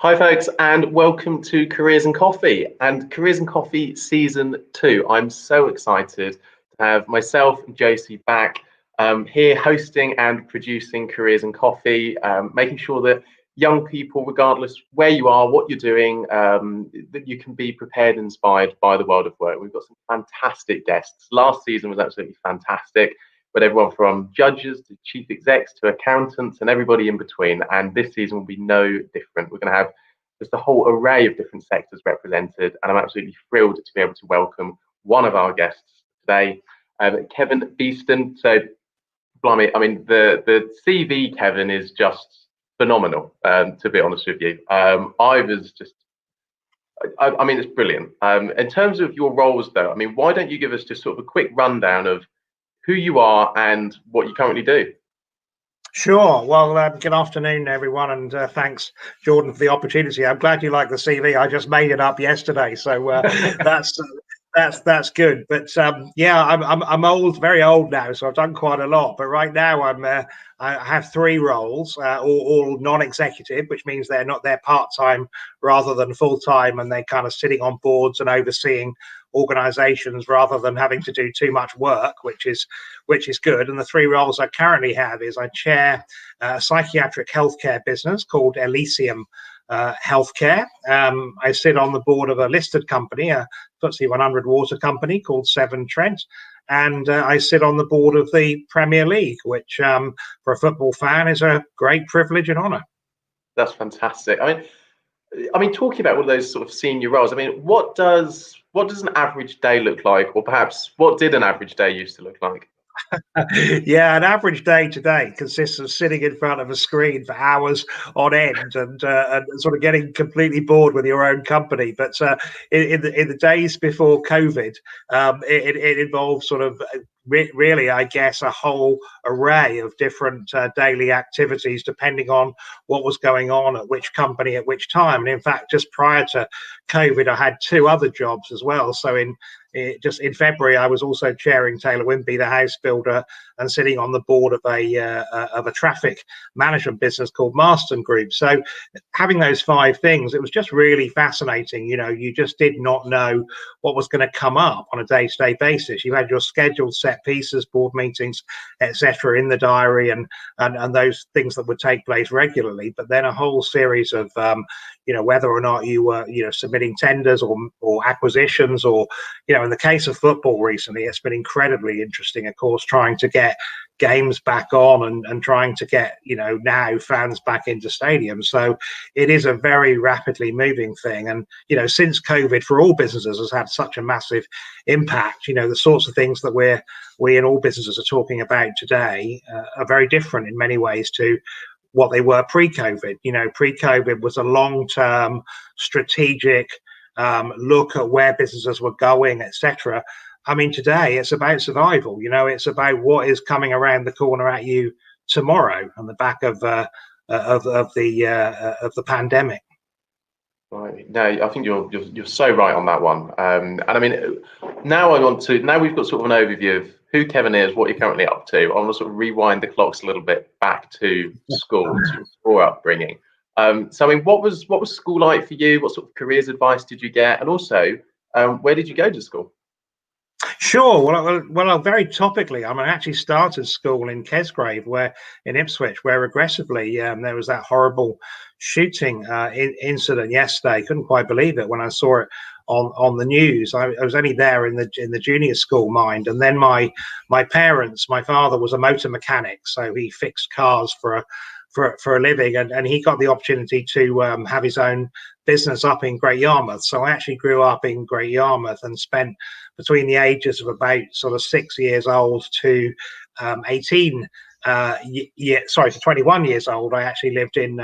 Hi folks, and welcome to Careers and Coffee and Careers and Coffee Season 2. I'm so excited to have myself and Josie back here hosting and producing Careers and Coffee, making sure that young people, regardless where you are, what you're doing, that you can be prepared and inspired by the world of work. We've got some fantastic guests. Last season was absolutely fantastic, but everyone from judges to chief execs to accountants and everybody in between. And this season will be no different. We're going to have just a whole array of different sectors represented. And I'm absolutely thrilled to be able to welcome one of our guests today, Kevin Beeston. So, blimey, I mean, the CV, Kevin, is just phenomenal, to be honest with you. I mean, it's brilliant. In terms of your roles, though, I mean, why don't you give us just sort of a quick rundown of who you are and what you currently do? Sure. Well, good afternoon, everyone, and thanks, Jordan, for the opportunity. I'm glad you like the CV. I just made it up yesterday, so that's good. But yeah, I'm old, very old now, so I've done quite a lot. But right now, I have three roles, all non-executive, which means they're part-time rather than full-time, and they're kind of sitting on boards and overseeing organizations rather than having to do too much work, which is good. And the three roles I currently have is I chair a psychiatric healthcare business called Elysium Healthcare. I sit on the board of a listed company, a FTSE 100 water company called Severn Trent, and I sit on the board of the Premier League, which for a football fan is a great privilege and honour. That's fantastic. I mean, talking about all those sort of senior roles, I mean, what does an average day look like, or perhaps what did an average day used to look like? Yeah, an average day today consists of sitting in front of a screen for hours on end and sort of getting completely bored with your own company. But in the days before COVID, it involved sort of really, I guess, a whole array of different daily activities depending on what was going on at which company at which time. And in fact, just prior to COVID, I had two other jobs as well. So just in February, I was also chairing Taylor Wimpey, the house builder, and sitting on the board of a traffic management business called Marston Group. So having those five things, it was just really fascinating. You know, you just did not know what was going to come up on a day-to-day basis. You had your scheduled set pieces, board meetings, etc., in the diary, and those things that would take place regularly. But then a whole series of whether or not you were submitting tenders or acquisitions, or in the case of football recently, it's been incredibly interesting, of course, trying to get games back on and trying to get now fans back into stadiums. So it is a very rapidly moving thing, and since COVID for all businesses has had such a massive impact, the sorts of things that we in all businesses are talking about today are very different in many ways to what they were pre-COVID. Pre-COVID was a long-term strategic look at where businesses were going, etc. I mean, today it's about survival. It's about what is coming around the corner at you tomorrow on the back of the pandemic. Right. No, I think you're so right on that one. And I mean, now we've got sort of an overview of who Kevin is, what you're currently up to. I want to sort of rewind the clocks a little bit back to school, to your upbringing. So I mean, what was school like for you? What sort of careers advice did you get? And also, where did you go to school? Sure. Well, very topically, I actually started school in Kesgrave, in Ipswich, where regrettably there was that horrible shooting incident yesterday. Couldn't quite believe it when I saw it on the news. I was only there in the junior school, mind, and then my father was a motor mechanic, so he fixed cars for a living, and he got the opportunity to have his own business up in Great Yarmouth. So I actually grew up in Great Yarmouth and spent between the ages of about sort of 6 years old to 21 years old. I actually lived in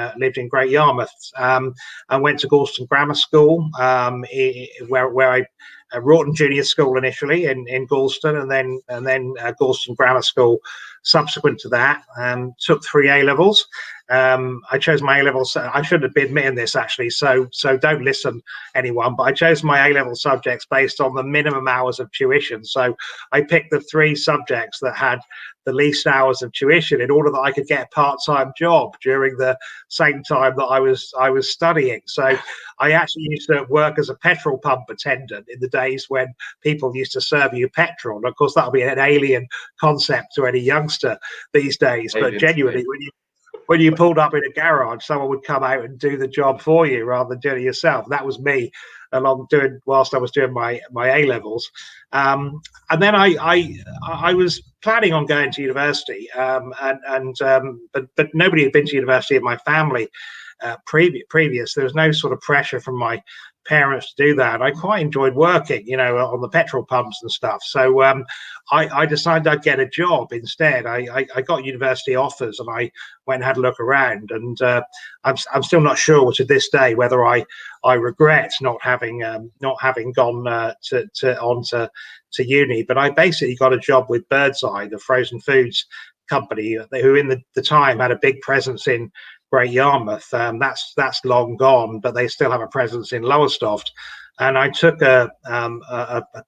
Great Yarmouth. I went to Galston Grammar School, where I Wroughton Junior School initially in Galston, and then Galston Grammar School subsequent to that. Took 3 A-levels, I chose my A-level. I shouldn't be admitting this actually, so don't listen, anyone. But I chose my A-level subjects based on the minimum hours of tuition. So I picked the 3 subjects that had the least hours of tuition in order that I could get a part-time job during the same time that I was studying. So I actually used to work as a petrol pump attendant in the days when people used to serve you petrol. And of course, that'll be an alien concept to any youngster these days. But genuinely, when you pulled up in a garage, someone would come out and do the job for you rather than doing it yourself. That was me whilst I was doing my A levels. And then I was planning on going to university, but nobody had been to university in my family previous. There was no sort of pressure from my parents to do that. I quite enjoyed working, on the petrol pumps and stuff. So I decided I'd get a job instead. I got university offers, and I went and had a look around. And I'm still not sure to this day whether I regret not having gone on to uni. But I basically got a job with Birdseye, the frozen foods company, who in the time had a big presence in Great Yarmouth. That's long gone, but they still have a presence in Lowestoft. And I took a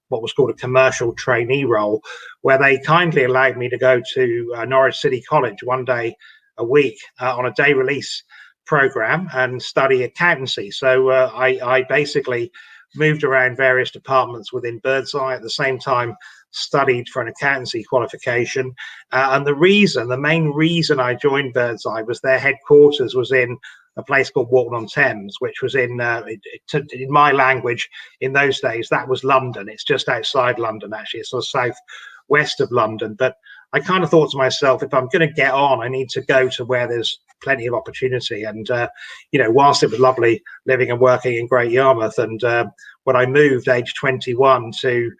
what was called a commercial trainee role, where they kindly allowed me to go to Norwich City College one day a week on a day release program and study accountancy. So I basically moved around various departments within Birdseye at the same time, studied for an accountancy qualification. And the main reason I joined Birdseye was their headquarters was in a place called Walton-on-Thames, which was in my language in those days, that was London. It's just outside London, actually. It's sort of southwest of London. But I kind of thought to myself, if I'm going to get on, I need to go to where there's plenty of opportunity. And, whilst it was lovely living and working in Great Yarmouth, and when I moved age 21 to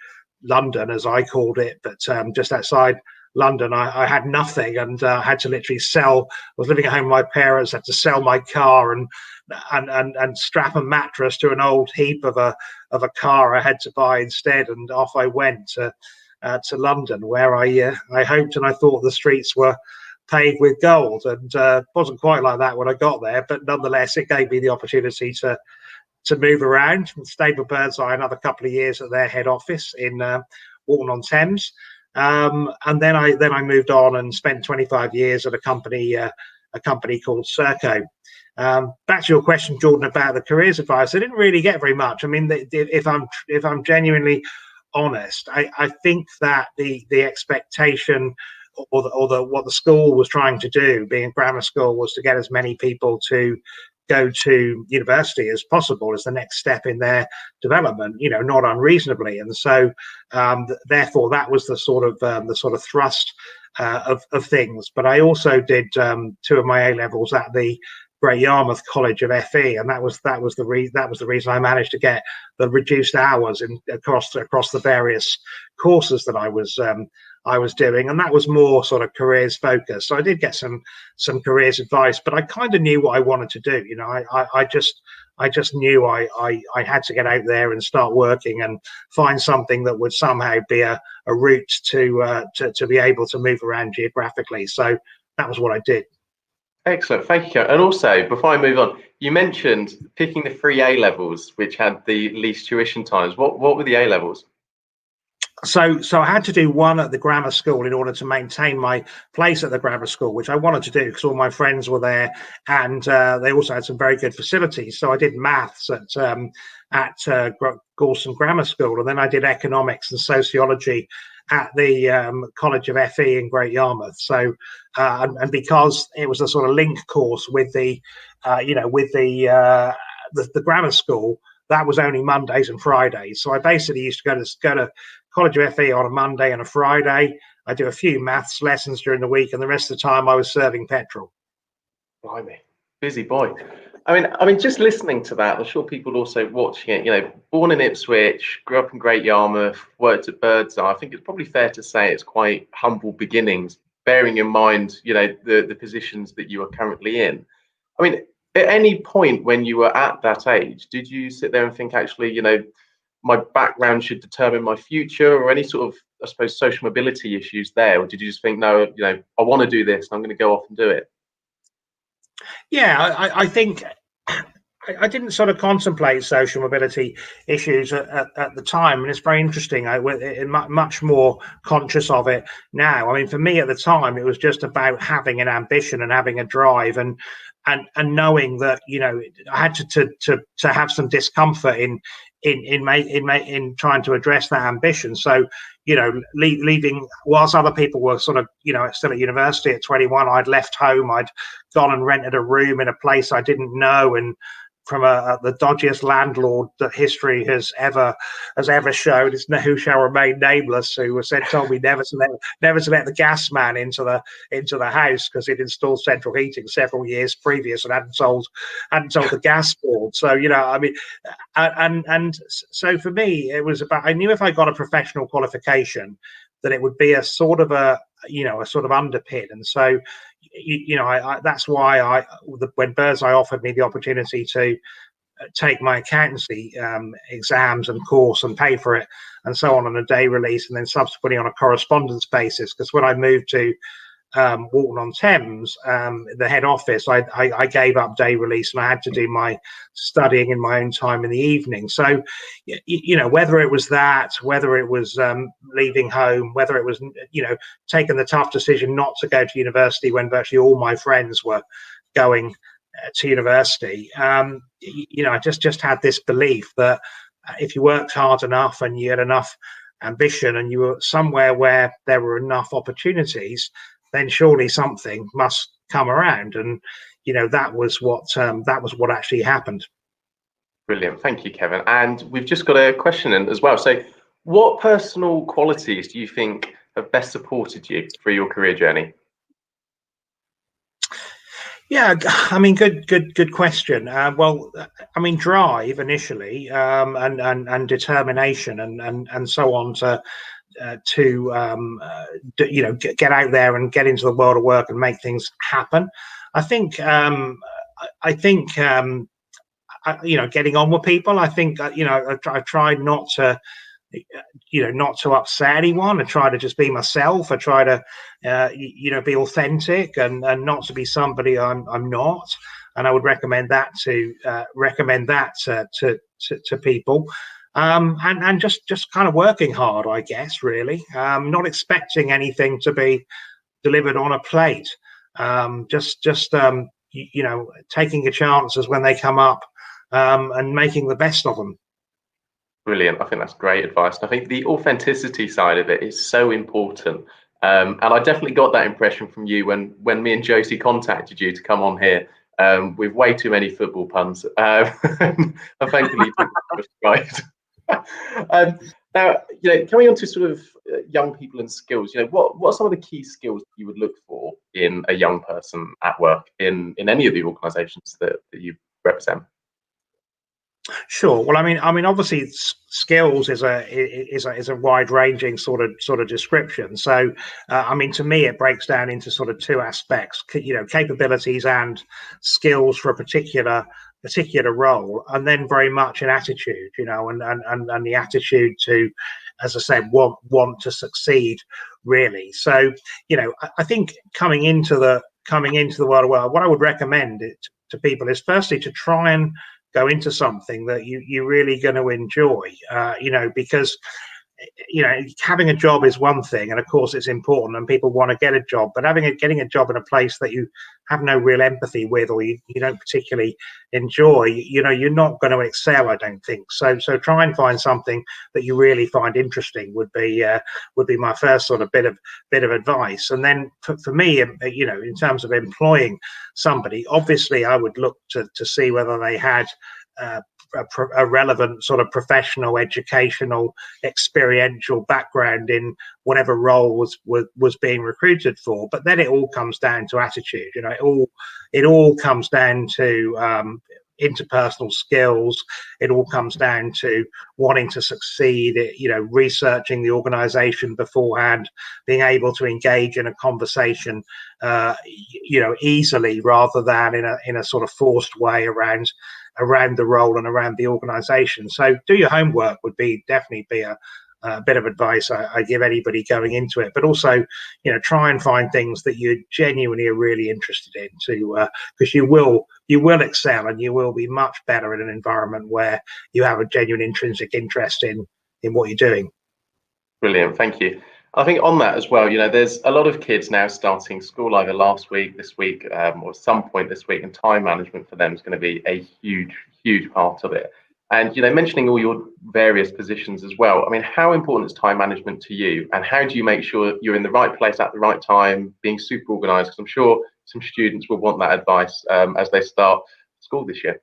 London, as I called it, but just outside London, I had nothing, and had to literally sell. I was living at home with my parents, had to sell my car and strap a mattress to an old heap of a car I had to buy instead, and off I went to London, where I hoped and I thought the streets were paved with gold, and wasn't quite like that when I got there, but nonetheless, it gave me the opportunity to move around and stayed with Birdseye another couple of years at their head office in Walton-on-Thames. And then I moved on and spent 25 years at a company called Serco. Back to your question, Jordan, about the careers advice, I didn't really get very much. I mean, if I'm genuinely honest, I think that the expectation or what the school was trying to do, being a grammar school, was to get as many people to go to university as possible as the next step in their development, not unreasonably. And so therefore that was the sort of thrust of things. But I also did 2 of my A levels at the Great Yarmouth College of FE, and that was the reason I managed to get the reduced hours across the various courses that I was doing, and that was more sort of careers focused. So I did get some careers advice, but I kind of knew what I wanted to do. I just knew I had to get out there and start working and find something that would somehow be a route to be able to move around geographically. So that was what I did. Excellent, thank you, Karen. And also, before I move on, you mentioned picking the 3 A levels, which had the least tuition times. What were the A levels? So I had to do one at the grammar school in order to maintain my place at the grammar school, which I wanted to do because all my friends were there, and they also had some very good facilities. So I did maths at Gorson Grammar School, and then I did economics and sociology at the College of FE in Great Yarmouth. So and because it was a sort of link course with the grammar school, that was only Mondays and Fridays. So I basically used to go to College of FE on a Monday and a Friday. I do a few maths lessons during the week, and the rest of the time I was serving petrol. Blimey, busy boy. I mean, just listening to that, I'm sure people also watching it, born in Ipswich, grew up in Great Yarmouth, worked at Birdseye. I think it's probably fair to say it's quite humble beginnings, bearing in mind, the positions that you are currently in. I mean, at any point when you were at that age, did you sit there and think, actually, my background should determine my future, or any sort of, I suppose, social mobility issues there? Or did you just think, no, I want to do this and I'm going to go off and do it? Yeah, I think I didn't sort of contemplate social mobility issues at the time, and it's very interesting. I'm much more conscious of it now. I mean, for me at the time, it was just about having an ambition and having a drive, and knowing that I had to have some discomfort in trying to address that ambition. So leaving whilst other people were sort of still at university at 21, I'd left home. I'd gone and rented a room in a place I didn't know, and from the dodgiest landlord that history has ever shown. It's who shall remain nameless. Who told me never to let the gas man into the house because he'd installed central heating several years previous and hadn't told the gas board. So I mean, and so for me, it was about, I knew if I got a professional qualification, that it would be a sort of a sort of underpin. And so that's why when Birdseye offered me the opportunity to take my accountancy exams and course and pay for it and so on a day release, and then subsequently on a correspondence basis, because when I moved to Walton-on-Thames, the head office, I gave up day release, and I had to do my studying in my own time in the evening. So whether it was that, whether it was leaving home, whether it was taking the tough decision not to go to university when virtually all my friends were going to university, I just had this belief that if you worked hard enough and you had enough ambition and you were somewhere where there were enough opportunities, then surely something must come around. And that was what actually happened. Brilliant, thank you, Kevin. And we've just got a question in as well. So what personal qualities do you think have best supported you through your career journey? Yeah, I mean, good question. Well, I mean, drive initially, and determination, and so on to get out there and get into the world of work and make things happen. I think getting on with people. I think I've tried not to upset anyone. I try to just be myself. I try to be authentic and not to be somebody I'm not. And I would recommend that to people. And just kind of working hard, I guess, really. Not expecting anything to be delivered on a plate. Just taking your chances when they come up, and making the best of them. Brilliant. I think that's great advice. And I think the authenticity side of it is so important. And I definitely got that impression from you when me and Josie contacted you to come on here with way too many football puns. And thankfully, right. Now, coming on to sort of young people and skills, what are some of the key skills you would look for in a young person at work in any of the organisations that you represent? Sure. Well, I mean, obviously, skills is a wide-ranging sort of description. So, I mean, to me, it breaks down into sort of two aspects: capabilities and skills for a particular role, and then very much an attitude, and the attitude to, as I said, want to succeed, really. So, I think coming into the world of work, what I would recommend it to people is firstly to try and go into something that you're really going to enjoy, because having a job is one thing, and of course it's important and people want to get a job, but getting a job in a place that you have no real empathy with, or you don't particularly enjoy, you're not going to excel, I don't think. So try and find something that you really find interesting would be my first sort of bit of advice. And then for me, in terms of employing somebody, obviously I would look to see whether they had a relevant sort of professional, educational, experiential background in whatever role was being recruited for. But then it all comes down to attitude. It all comes down to interpersonal skills. It all comes down to wanting to succeed, researching the organization beforehand, being able to engage in a conversation easily, rather than in a sort of forced way around the role and around the organization. So do your homework would definitely be bit of advice I give anybody going into it. But also, try and find things that you genuinely are really interested in, because you will excel, and you will be much better in an environment where you have a genuine intrinsic interest in what you're doing. Brilliant, thank you. I think on that as well, there's a lot of kids now starting school either last week, this week, or some point this week, and time management for them is going to be a huge, huge part of it. And, mentioning all your various positions as well, I mean, how important is time management to you? And how do you make sure you're in the right place at the right time, being super organized? Because I'm sure some students will want that advice as they start school this year.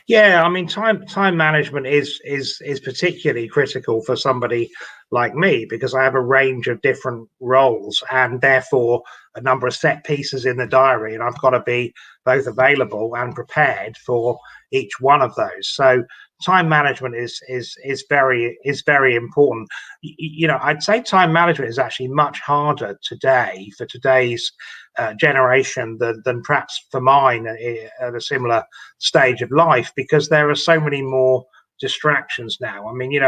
Yeah, I mean, time management is particularly critical for somebody like me, because I have a range of different roles and therefore a number of set pieces in the diary, and I've got to be both available and prepared for each one of those. So time management is very important. I'd say time management is actually much harder today for today's generation than perhaps for mine at a similar stage of life, because there are so many more distractions now. I mean,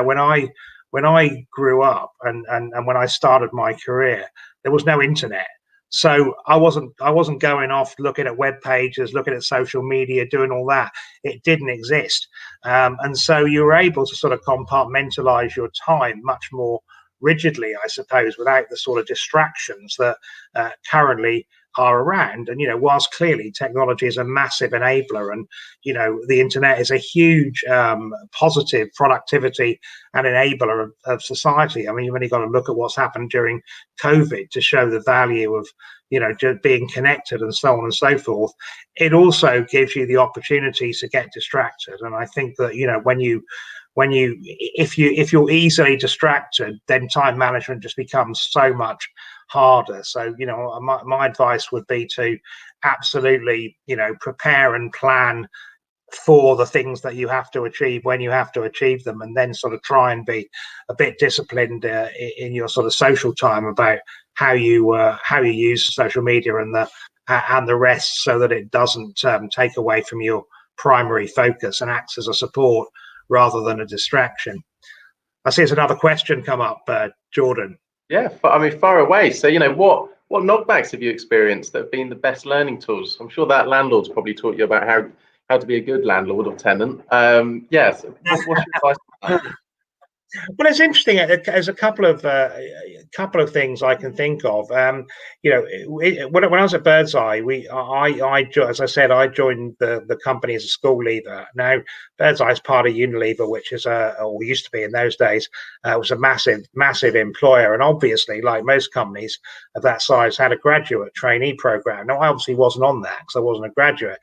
when I grew up and when I started my career, there was no internet. So I wasn't going off looking at web pages, looking at social media, doing all that. It didn't exist. And so you were able to sort of compartmentalize your time much more rigidly, I suppose, without the sort of distractions that currently are around. And whilst clearly technology is a massive enabler, and the internet is a huge positive productivity and enabler of society. I mean, you've only got to look at what's happened during COVID to show the value of just being connected and so on and so forth. It also gives you the opportunity to get distracted, and I think that if you're easily distracted, then time management just becomes so much harder. So my advice would be to absolutely prepare and plan for the things that you have to achieve when you have to achieve them, and then sort of try and be a bit disciplined in your sort of social time about how you use social media and the rest, so that it doesn't take away from your primary focus and acts as a support rather than a distraction. I see there's another question come up, Jordan. Yeah, I mean, far away. So, what knockbacks have you experienced that have been the best learning tools? I'm sure that landlord's probably taught you about how to be a good landlord or tenant. Yes. What's your advice on that? Well, it's interesting. There's a couple of things I can think of. When I was at Birdseye, as I said, I joined the company as a school leaver. Now, Birdseye is part of Unilever, which is or used to be in those days, was a massive employer, and obviously, like most companies of that size, had a graduate trainee program. Now, I obviously wasn't on that because I wasn't a graduate.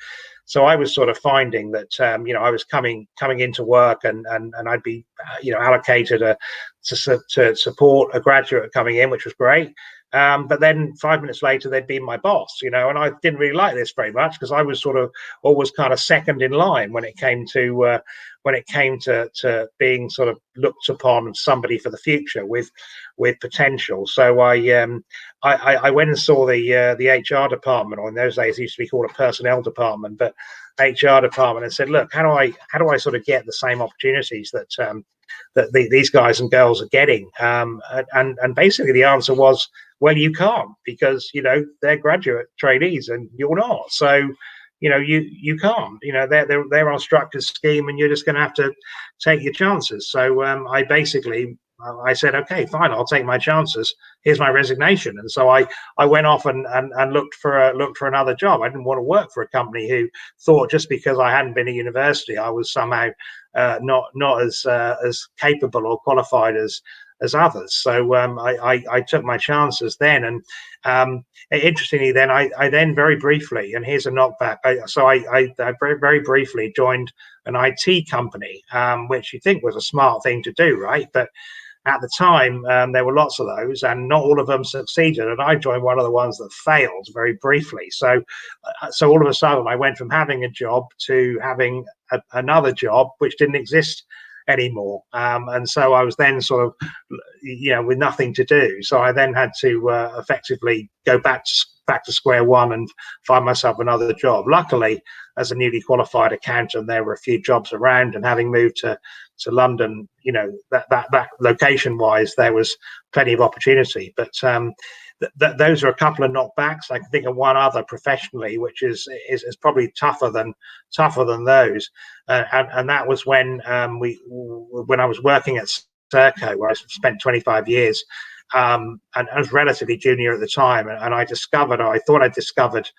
So I was sort of finding that I was coming into work, and I'd be allocated to support a graduate coming in, which was great. But then 5 minutes later, they'd be my boss, and I didn't really like this very much, because I was sort of always kind of second in line when it came to being sort of looked upon as somebody for the future with potential. So I went and saw the HR department, or in those days it used to be called a personnel department, but HR department, and said, look, how do I sort of get the same opportunities that these guys and girls are getting? And basically the answer was, well, you can't, because they're graduate trainees and you're not. So you can't. They're on a structured scheme, and you're just going to have to take your chances. So I said, okay, fine, I'll take my chances. Here's my resignation. And so I went off and looked for another job. I didn't want to work for a company who thought just because I hadn't been at university, I was somehow not as capable or qualified as others. So I took my chances then. And interestingly, then I then very briefly, and here's a knockback. I very briefly joined an IT company, which you think was a smart thing to do, right? But at the time, there were lots of those, and not all of them succeeded. And I joined one of the ones that failed very briefly. So all of a sudden, I went from having a job to having another job, which didn't exist anymore. And so I was then sort of, with nothing to do. So I then had to effectively go back back to square one and find myself another job. Luckily, as a newly qualified accountant, there were a few jobs around, and having moved to London, you know, that location wise, there was plenty of opportunity. But those are a couple of knockbacks. I can think of one other professionally, which is probably tougher than those, and that was when when I was working at Serco, where I spent 25 years, and I was relatively junior at the time, and I thought I discovered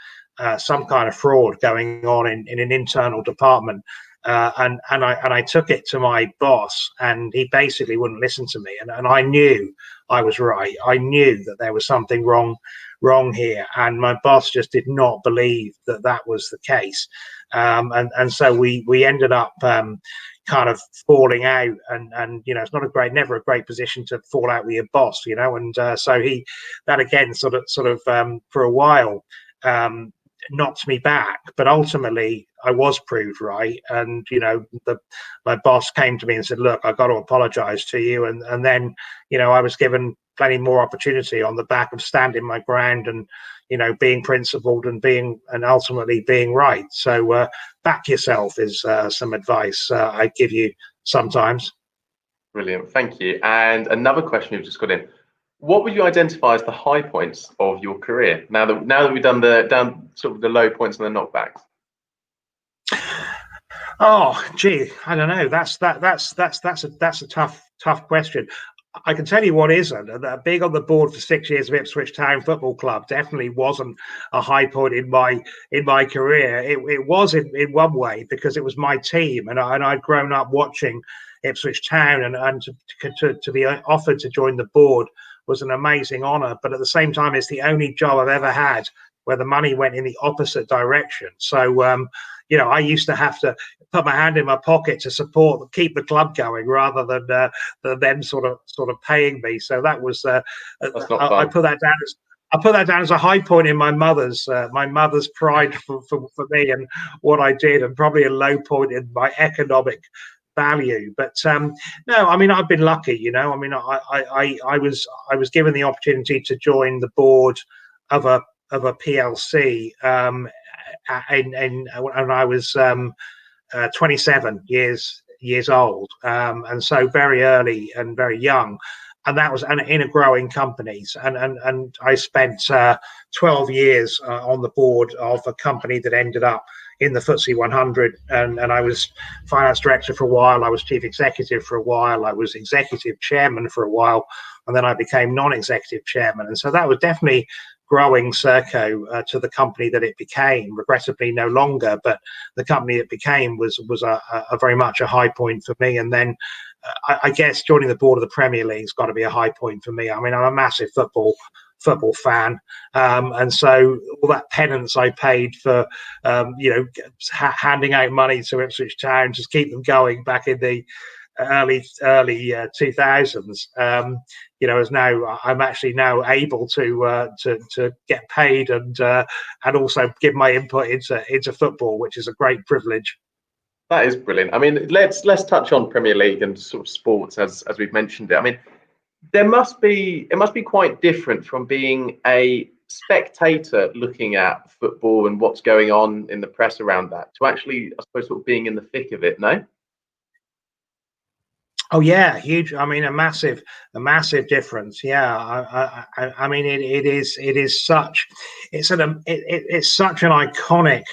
some kind of fraud going on in an internal department. And I took it to my boss, and he basically wouldn't listen to me. And I knew I was right. I knew that there was something wrong here, and my boss just did not believe that was the case. And so we ended up kind of falling out, and you know, it's never a great position to fall out with your boss, you know. And so that again sort of for a while knocked me back, but ultimately I was proved right. And you know, my boss came to me and said, look, I've got to apologize to you. And then, you know, I was given plenty more opportunity on the back of standing my ground and, you know, being principled and ultimately being right. So back yourself is some advice I give you sometimes. Brilliant, thank you. And another question we've just got in: what would you identify as the high points of your career? Now that we've done sort of the low points and the knockbacks. Oh, gee, I don't know. That's a tough question. I can tell you what isn't. Being on the board for 6 years of Ipswich Town Football Club definitely wasn't a high point in my career. It was in one way, because it was my team, and I'd grown up watching Ipswich Town, and to be offered to join the board was an amazing honour. But at the same time, it's the only job I've ever had where the money went in the opposite direction. So you know, I used to have to put my hand in my pocket to keep the club going, rather than them sort of paying me. So that was That's not fun. I put that down as a high point in my mother's pride for me and what I did, and probably a low point in my economic value. But no, I mean, I've been lucky, you know. I mean, I was given the opportunity to join the board of a PLC and I was 27 years old, and so very early and very young, and that was in a growing companies, and I spent 12 years on the board of a company that ended up in the FTSE 100, and I was finance director for a while, I was chief executive for a while, I was executive chairman for a while, and then I became non-executive chairman. And so that was definitely growing Serco to the company that it became. Regrettably no longer, but the company it became was a very much a high point for me. And then I guess joining the board of the Premier League's got to be a high point for me. I mean, I'm a massive football fan, and so all that penance I paid for you know, handing out money to Ipswich Town to keep them going back in the early 2000s, you know, is now I'm actually now able to get paid and also give my input into football, which is a great privilege. That is brilliant. I mean, let's touch on Premier League and sort of sports as we've mentioned it. I mean, it must be quite different from being a spectator looking at football and what's going on in the press around that, to actually, I suppose, sort of being in the thick of it, no? Oh yeah, huge. I mean, a massive difference. Yeah, I mean, it's such an iconic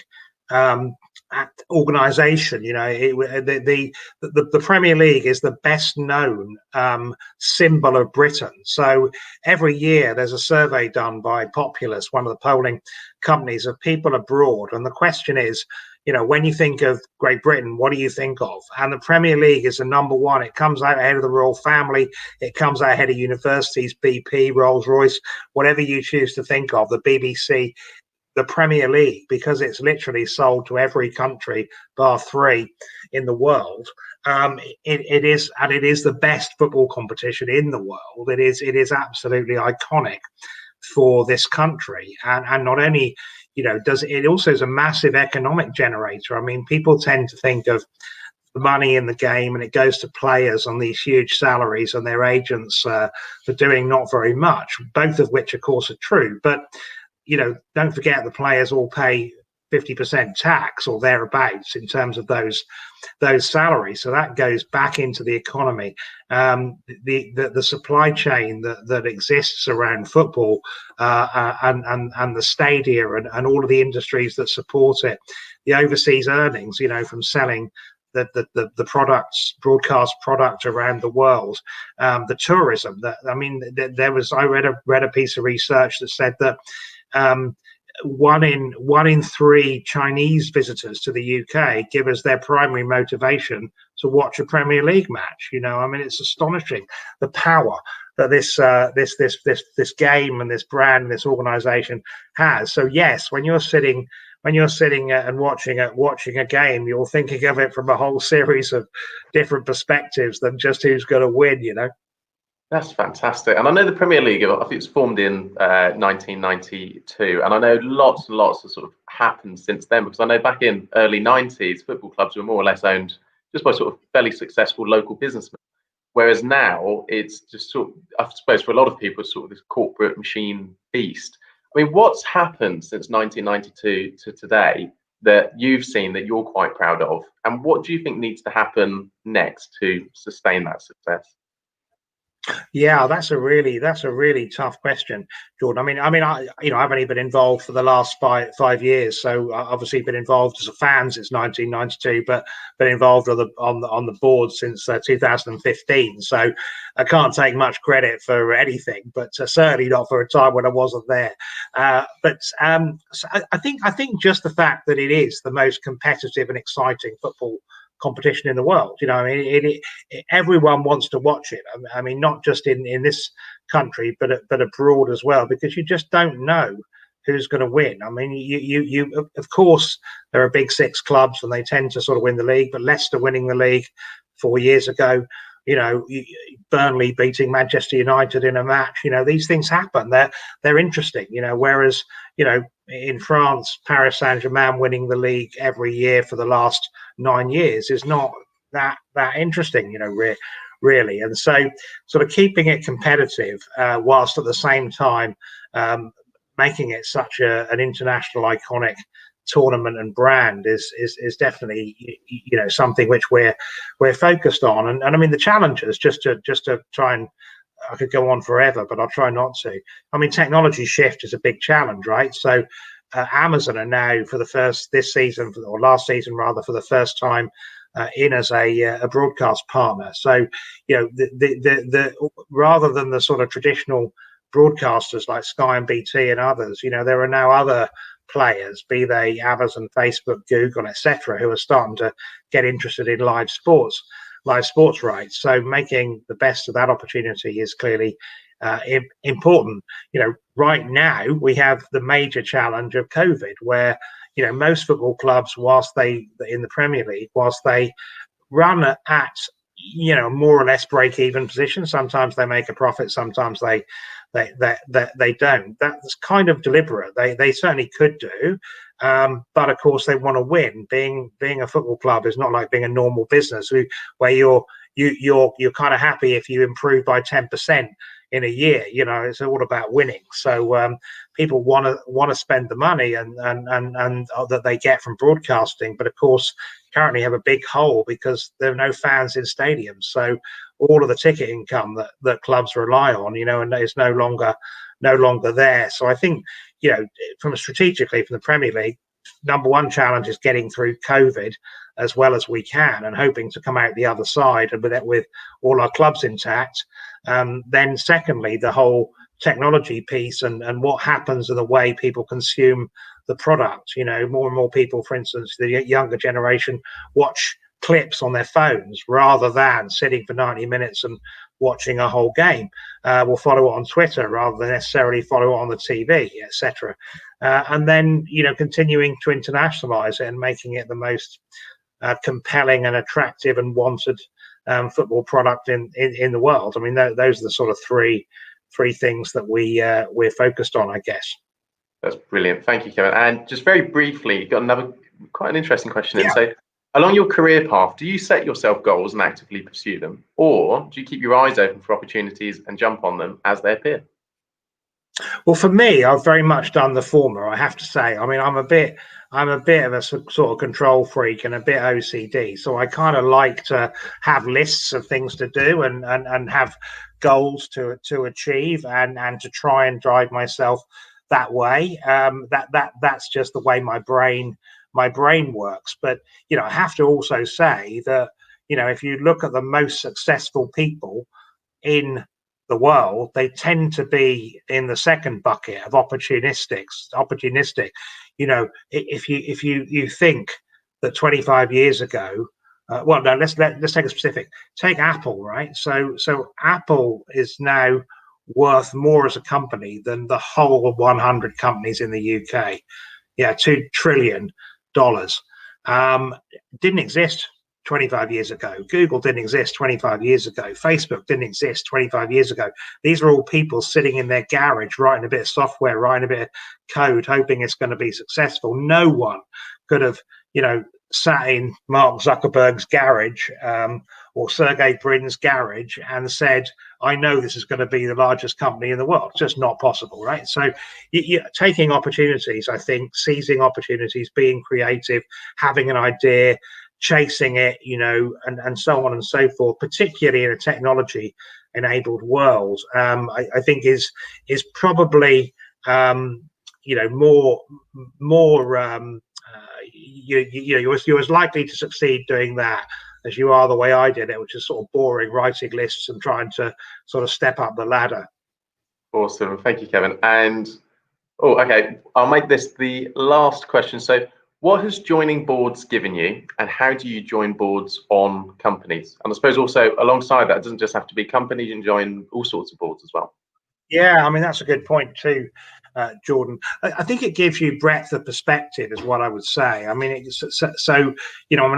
organization. You know, the Premier League is the best known symbol of Britain. So every year there's a survey done by Populus, one of the polling companies, of people abroad, and the question is, you know, when you think of Great Britain, what do you think of? And the Premier League is the number one. It comes out ahead of the royal family. It comes out ahead of universities, BP, Rolls-Royce, whatever you choose to think of, the BBC, the Premier League, because it's literally sold to every country bar 3 in the world. It is the best football competition in the world. It is absolutely iconic for this country, and not only, you know, does it also is a massive economic generator. I mean, people tend to think of the money in the game and it goes to players on these huge salaries and their agents for doing not very much, both of which of course are true. But don't forget the players all pay 50% tax or thereabouts in terms of those salaries. So that goes back into the economy. The supply chain that exists around football and the stadia and all of the industries that support it, the overseas earnings, from selling the products, broadcast product around the world, the tourism. I read a piece of research that said that one in three Chinese visitors to the UK give us their primary motivation to watch a Premier League match. It's astonishing the power that this game and this brand and this organisation has. So yes, when you're sitting and watching a game, you're thinking of it from a whole series of different perspectives than just who's going to win. That's fantastic. And I know the Premier League, I think it was formed in 1992. And I know lots and lots have sort of happened since then, because I know back in early 90s, football clubs were more or less owned just by sort of fairly successful local businessmen. Whereas now it's just sort of, I suppose for a lot of people, it's sort of this corporate machine beast. I mean, what's happened since 1992 to today that you've seen that you're quite proud of? And what do you think needs to happen next to sustain that success? Yeah, that's a really tough question, Jordan. I've only been involved for the last five years, so I've obviously been involved as a fan since 1992, but been involved on the board since 2015. So I can't take much credit for anything, but certainly not for a time when I wasn't there. So I think just the fact that it is the most competitive and exciting football competition in the world. Everyone wants to watch it. Not just in this country, but abroad as well, because you just don't know who's going to win. You of course there are big six clubs and they tend to sort of win the league, but Leicester winning the league 4 years ago, Burnley beating Manchester United in a match, these things happen. They're interesting, whereas, in France, Paris Saint-Germain winning the league every year for the last 9 years is not that interesting, really. And so sort of keeping it competitive whilst at the same time making it such an international iconic tournament and brand is definitely something which we're focused on. And the challenges, just to try and, I could go on forever, but I'll try not to. Technology shift is a big challenge, right? So Amazon are now for last season for the first time in as a broadcast partner. So the rather than the sort of traditional broadcasters like Sky and BT and others, there are now other players, be they Amazon, Facebook, Google, etc., who are starting to get interested in live sports rights. So making the best of that opportunity is clearly important. Right now we have the major challenge of COVID, where most football clubs, whilst they in the Premier League, whilst they run at more or less break even position, sometimes they make a profit, sometimes they don't. That's kind of deliberate. They certainly could do, but of course they want to win. Being a football club is not like being a normal business where you're kind of happy if you improve by 10% in a year. It's all about winning. So people want to spend the money and that they get from broadcasting, but of course currently have a big hole because there are no fans in stadiums. So all of the ticket income that clubs rely on, and is no longer there. So I think, strategically from the Premier League, number one challenge is getting through COVID as well as we can, and hoping to come out the other side and with all our clubs intact. Then secondly, the whole technology piece and what happens to the way people consume the product. More and more people, for instance, the younger generation, watch clips on their phones rather than sitting for 90 minutes and watching a whole game. Will follow it on Twitter rather than necessarily follow it on the TV, etc. And then continuing to internationalize it and making it the most compelling and attractive and wanted football product in the world. Those are the sort of three things that we're focused on, I guess. That's brilliant. Thank you, Kevin. And just very briefly, got another quite an interesting question. Yeah. So along your career path, do you set yourself goals and actively pursue them, or do you keep your eyes open for opportunities and jump on them as they appear? Well, for me, I've very much done the former, I have to say. I mean, I'm a bit of a sort of control freak and a bit OCD. So I kind of like to have lists of things to do and have goals to achieve and to try and drive myself that way. That's just the way my brain works. But I have to also say that if you look at the most successful people in the world, they tend to be in the second bucket of opportunistic. If you think that 25 years ago, well, no, let's take a specific. Take Apple, right? So Apple is now worth more as a company than the whole of 100 companies in the UK. Yeah, $2 trillion. Didn't exist 25 years ago. Google didn't exist 25 years ago. Facebook didn't exist 25 years ago. These are all people sitting in their garage, writing a bit of software, writing a bit of code, hoping it's going to be successful. No one could have, sat in Mark Zuckerberg's garage or Sergey Brin's garage and said, I know this is going to be the largest company in the world. It's just not possible, right? So taking opportunities, I think, seizing opportunities, being creative, having an idea, chasing it, and so on and so forth, particularly in a technology enabled world, I think is probably more you're as likely to succeed doing that as you are the way I did it, which is sort of boring, writing lists and trying to sort of step up the ladder. Awesome, thank you, Kevin. And okay, I'll make this the last question. So what has joining boards given you, and how do you join boards on companies? And I suppose also alongside that, it doesn't just have to be companies, you can join all sorts of boards as well. Yeah, I mean, that's a good point too, Jordan. I think it gives you breadth of perspective is what I would say. I mean,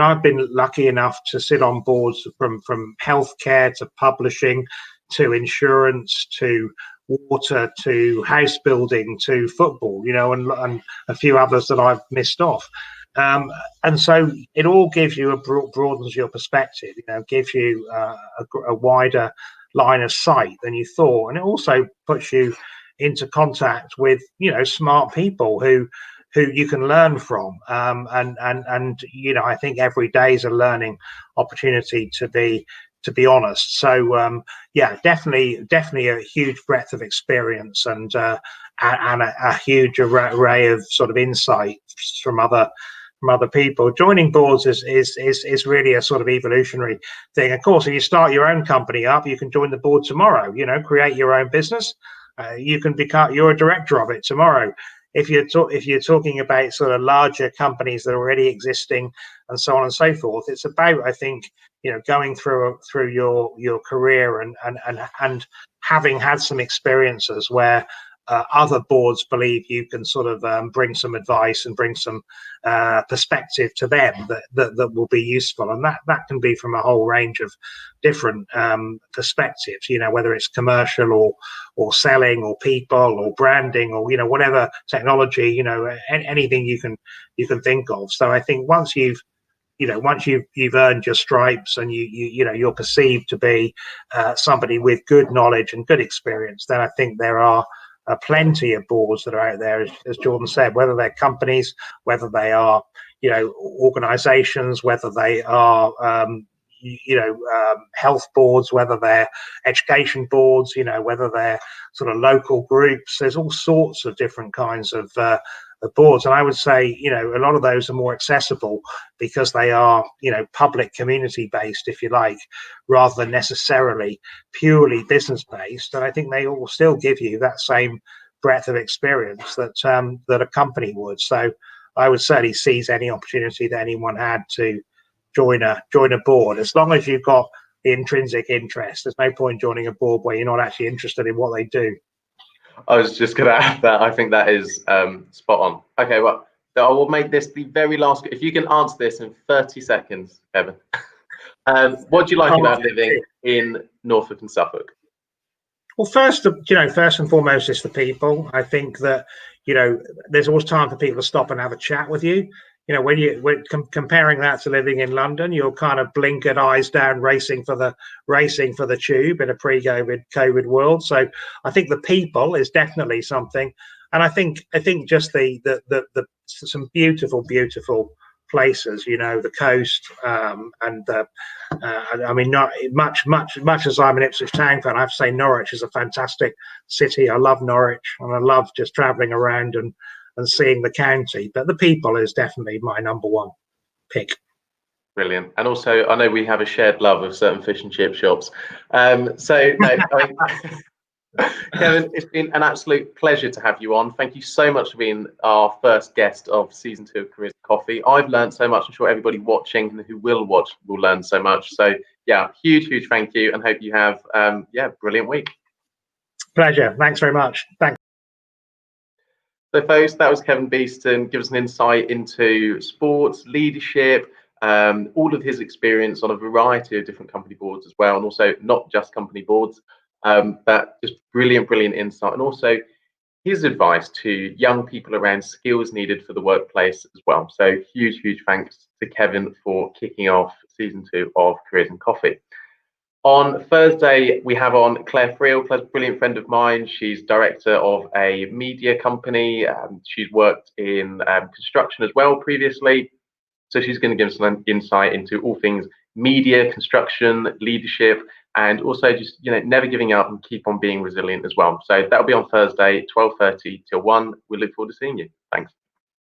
I've been lucky enough to sit on boards from healthcare to publishing to insurance to water to house building to football, and a few others that I've missed off. And so it all gives you broadens your perspective, gives you a wider line of sight than you thought, and it also puts you into contact with smart people who you can learn from, and I think every day is a learning opportunity, to be honest. So definitely a huge breadth of experience and a huge array of sort of insights from other people. Joining boards is really a sort of evolutionary thing. Of course, if you start your own company up, you can join the board tomorrow. Create your own business. You're a director of it tomorrow. If you're talking about sort of larger companies that are already existing and so on and so forth, it's about, I think, going through your career and having had some experiences where other boards believe you can sort of bring some advice and bring some perspective to them that will be useful, and that can be from a whole range of different perspectives, whether it's commercial or selling or people or branding or whatever technology, anything you can think of. So I think once you've earned your stripes and you're perceived to be somebody with good knowledge and good experience, then I think there are plenty of boards that are out there, as Jordan said, whether they're companies, whether they are organizations, whether they are health boards, whether they're education boards, whether they're sort of local groups. There's all sorts of different kinds of boards, and I would say a lot of those are more accessible because they are public community based, if you like, rather than necessarily purely business based. And I think they all still give you that same breadth of experience that a company would. So I would certainly seize any opportunity that anyone had to join a board, as long as you've got the intrinsic interest. There's no point joining a board where you're not actually interested in what they do. I was just going to add that. I think that is spot on. Okay, well, I will make this the very last. If you can answer this in 30 seconds, Kevin. What do you like about living in Norfolk and Suffolk? Well, first and foremost, it's the people. I think that there's always time for people to stop and have a chat with you. when comparing that to living in London, you're kind of blinkered eyes down, racing for the tube in a pre-COVID world. So I think the people is definitely something, and I think just the some beautiful places, the coast, and I mean, not much as I'm an Ipswich Town fan, I have to say Norwich is a fantastic city. I love Norwich, and I love just travelling around and seeing the county. But the people is definitely my number one pick. Brilliant. And also, I know we have a shared love of certain fish and chip shops. So no, I mean, Kevin, it's been an absolute pleasure to have you on. Thank you so much for being our first guest of season 2 of Careers and Coffee. I've learned so much. I'm sure everybody watching and who will watch will learn so much. So yeah, huge thank you, and hope you have brilliant week. Pleasure. Thanks very much. Thanks. So folks, that was Kevin Beeston. Give us an insight into sports, leadership, all of his experience on a variety of different company boards as well, and also not just company boards. That just brilliant insight, and also his advice to young people around skills needed for the workplace as well. So huge thanks to Kevin for kicking off season 2 of Careers and Coffee. On Thursday, we have on Claire Friel. Claire's a brilliant friend of mine. She's director of a media company. She's worked in construction as well previously. So she's going to give us some insight into all things media, construction, leadership, and also just, never giving up and keep on being resilient as well. So that'll be on Thursday, 12:30 till 1. We look forward to seeing you. Thanks.